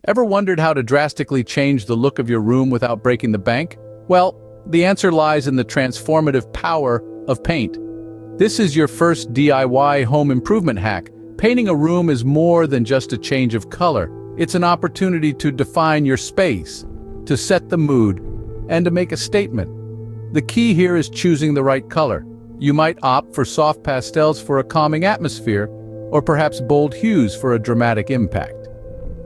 Ever wondered how to drastically change the look of your room without breaking the bank? Well, the answer lies in the transformative power of paint. This is your first DIY home improvement hack. Painting a room is more than just a change of color. It's an opportunity to define your space, to set the mood, and to make a statement. The key here is choosing the right color. You might opt for soft pastels for a calming atmosphere, or perhaps bold hues for a dramatic impact.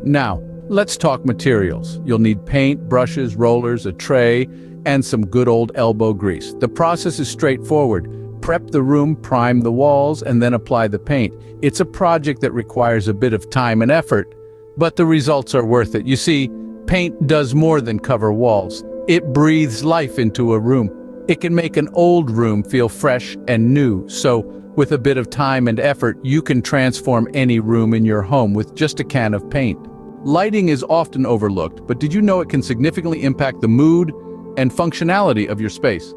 Now, let's talk materials. You'll need paint, brushes, rollers, a tray, and some good old elbow grease. The process is straightforward. Prep the room, prime the walls, and then apply the paint. It's a project that requires a bit of time and effort, but the results are worth it. You see, paint does more than cover walls. It breathes life into a room. It can make an old room feel fresh and new, so with a bit of time and effort, you can transform any room in your home with just a can of paint. Lighting is often overlooked, but did you know it can significantly impact the mood and functionality of your space?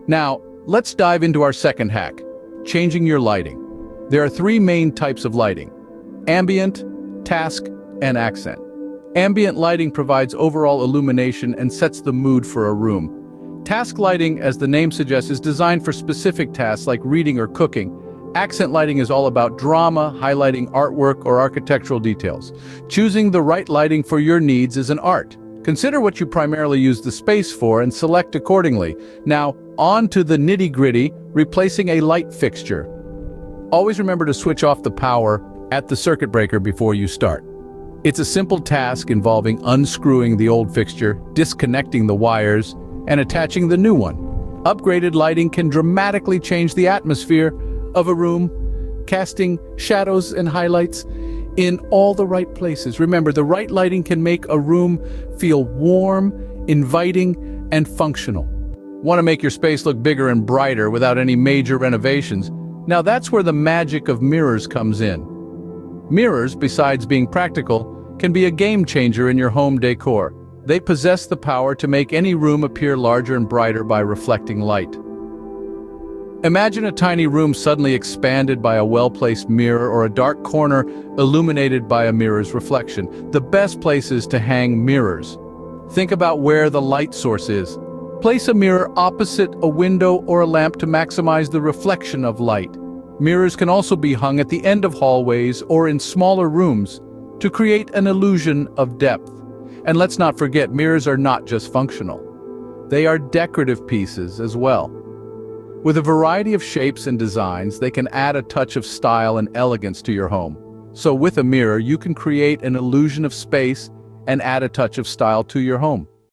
Now, let's dive into our second hack, changing your lighting. There are three main types of lighting: ambient, task, and accent. Ambient lighting provides overall illumination and sets the mood for a room. Task lighting, as the name suggests, is designed for specific tasks like reading or cooking. Accent lighting is all about drama, highlighting artwork or architectural details. Choosing the right lighting for your needs is an art. Consider what you primarily use the space for and select accordingly. Now, on to the nitty-gritty, replacing a light fixture. Always remember to switch off the power at the circuit breaker before you start. It's a simple task involving unscrewing the old fixture, disconnecting the wires, and attaching the new one. Upgraded lighting can dramatically change the atmosphere of a room, casting shadows and highlights in all the right places. Remember, the right lighting can make a room feel warm, inviting, and functional. Want to make your space look bigger and brighter without any major renovations? Now that's where the magic of mirrors comes in. Mirrors, besides being practical, can be a game changer in your home decor. They possess the power to make any room appear larger and brighter by reflecting light. Imagine a tiny room suddenly expanded by a well-placed mirror, or a dark corner illuminated by a mirror's reflection. The best place is to hang mirrors. Think about where the light source is. Place a mirror opposite a window or a lamp to maximize the reflection of light. Mirrors can also be hung at the end of hallways or in smaller rooms to create an illusion of depth. And let's not forget, mirrors are not just functional. They are decorative pieces as well. With a variety of shapes and designs, they can add a touch of style and elegance to your home. So with a mirror, you can create an illusion of space and add a touch of style to your home.